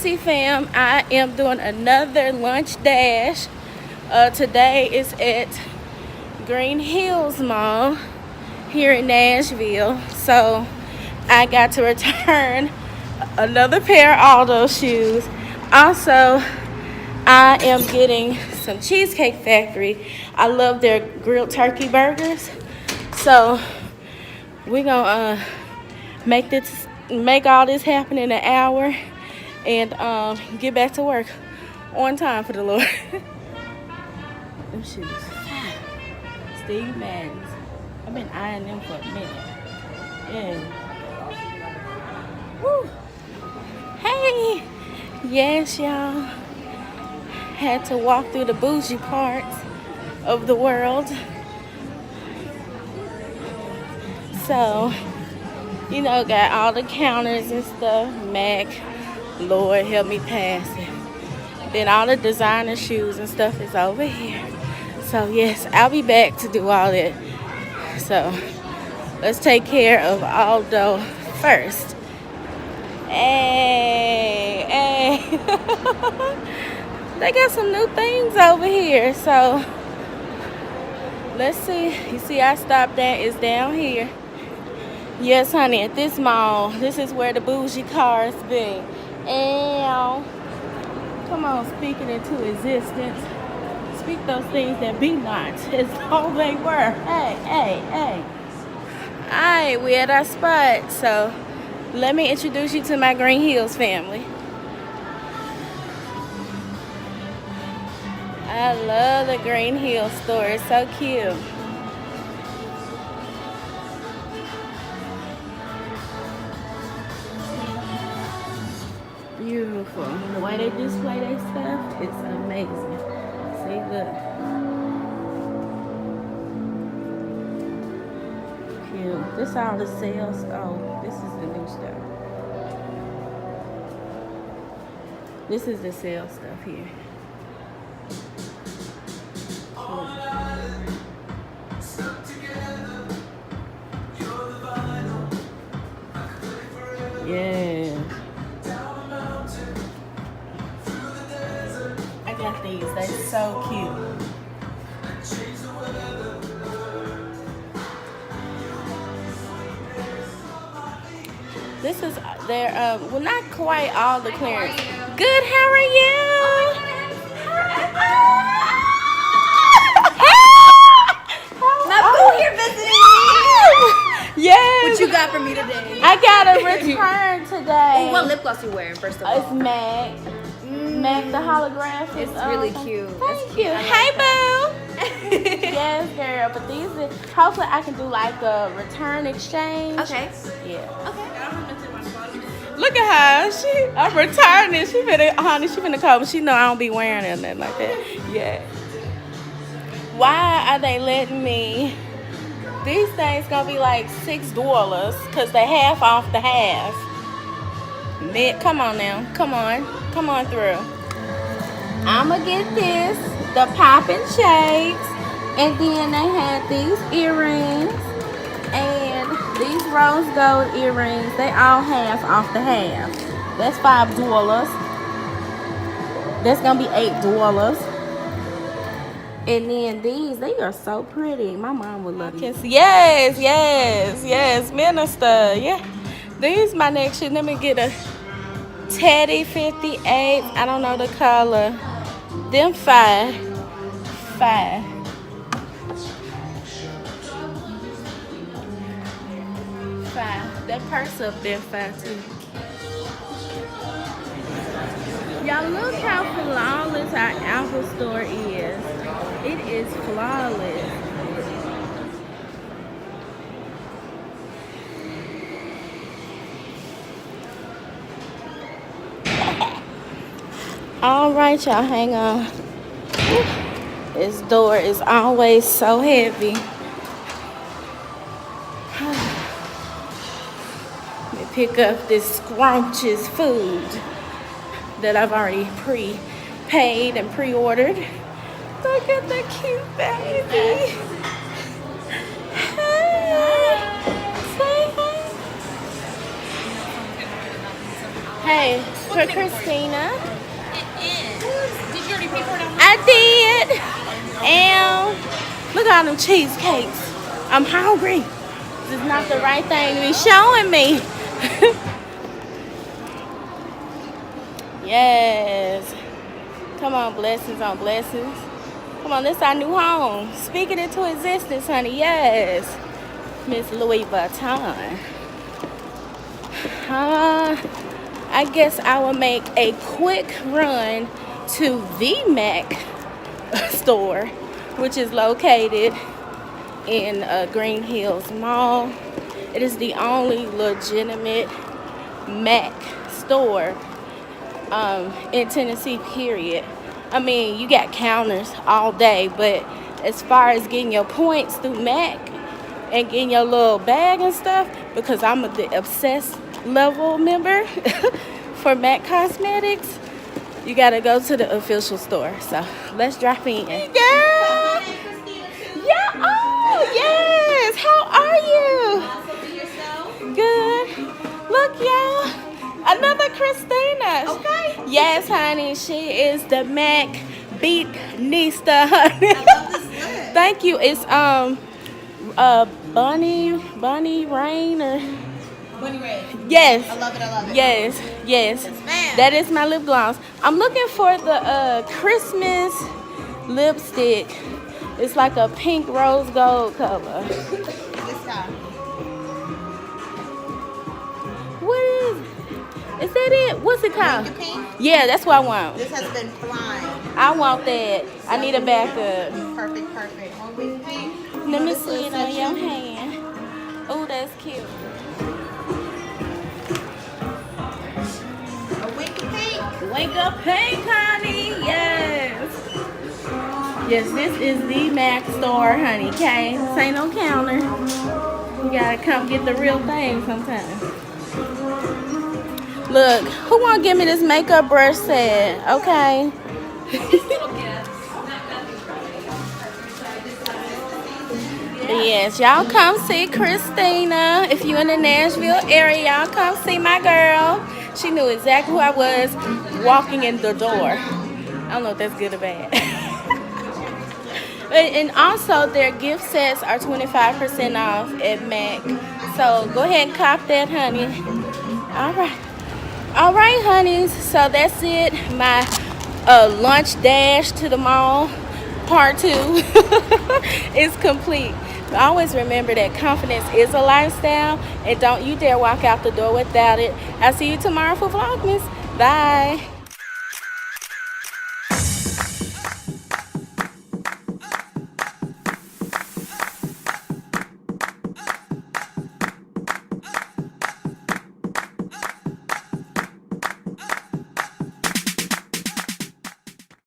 CC fam, I am doing another lunch dash. Today is at Green Hills Mall here in Nashville. So I got to return another pair of Aldo shoes. Also, I am getting some Cheesecake Factory. I love their grilled turkey burgers. So we're gonna make all this happen in an hour and get back to work on time for the Lord. Them shoes. Steve Madden's. I've been eyeing them for a minute. Yeah. Woo. Hey. Yes, y'all. Had to walk through the bougie parts of the world. So, you know, got all the counters and stuff. Mac, Lord help me pass it. Then all the designer shoes and stuff is over here. So yes, I'll be back to do all that. So let's take care of Aldo first. Hey, hey. They got some new things over here. So let's see. You see our stop at is down here. Yes, honey, at this mall, this is where the bougie cars be. And come on, speak it into existence. Speak those things that be not as though they were. Hey, hey, hey. Alright, we're at our spot. So let me introduce you to my Green Hills family. I love the Green Hills store. It's so cute. Beautiful. The way they display their stuff, it's amazing. See, look. Cute. This all the sales. Oh, this is the new stuff. This is the sales stuff here. Yeah. I got these. They're so cute. This is their, well, not quite all the clearance. Good, how are you? My boo here visiting me. Yes. What you got for me today? I got a return today. Oh, what lip gloss you wearing, first of all? It's MAC. MAC, the holographic. It's really cute. Thank you. Hey, boo. Yes, girl. But these are, hopefully I can do like a return exchange. Okay. Yeah. Okay. Look at her. I'm returning. She finna come. She know I don't be wearing it or nothing like that. Yeah. Why are they letting me? These things gonna be like $6 because they half off the half. Come on now. Come on through. I'ma get this, the poppin' shades, and then they had these earrings and these rose gold earrings. They all half off the half. That's $5. That's gonna be $8. And then these, they are so pretty. My mom would love these. Yes, minister. Yeah. These my next shit. Let me get a Teddy 58. I don't know the color. Them five. That purse up there, 5 too. Y'all look how flawless our Apple store is. It is flawless. All right, y'all, hang on. This door is always so heavy. Let me pick up this scrumptious food that I've already pre-paid and pre-ordered. Look at the cute baby. Hey. Say hey. Hey. for Christina. It is. Did you already pay for it? I did. And look at all them cheesecakes. I'm hungry. This is not the right thing to be showing me. Yes. Come on, blessings on blessings. Come on, this is our new home. Speak it into existence, honey. Yes. Miss Louis Vuitton. I guess I will make a quick run to the Mac store, which is located in Green Hills Mall. It is the only legitimate Mac store in Tennessee, period. I mean, you got counters all day, but as far as getting your points through Mac and getting your little bag and stuff, because I'm the obsessed level member for MAC Cosmetics, you gotta go to the official store. So let's drop in. Hey, girl. Yeah. Oh, yes. How are you? Good. Look, y'all. Another Christina. Okay. Yes, honey. She is the MAC Beat Nista, honey. I love this lip. Thank you. It's Bunny Rain or Bunny Red. yes. I love it. I love it. Yes, yes. ma'am. That is my lip gloss. I'm looking for the Christmas lipstick. It's like a pink rose gold color. This time. What is that it? What's it called? Your pink? Yeah, that's what I want. This has been flying. I want that. I need a backup. Perfect. 1 week pink. Let me see it on your hand. Oh, that's cute. A wink of pink. Wake up pink, honey. Yes. Yes, this is the MAC store, honey. Okay, this ain't no counter. You gotta come get the real thing sometimes. Look, who wanna give me this makeup brush set? Okay. Yes, y'all come see Christina. If you in the Nashville area, y'all come see my girl. She knew exactly who I was walking in the door. I don't know if that's good or bad. And also, their gift sets are 25% off at MAC. So go ahead and cop that, honey. All right, honeys. So that's it. My lunch dash to the mall, part 2, is complete. Always remember that confidence is a lifestyle, and don't you dare walk out the door without it. I'll see you tomorrow for Vlogmas. Bye.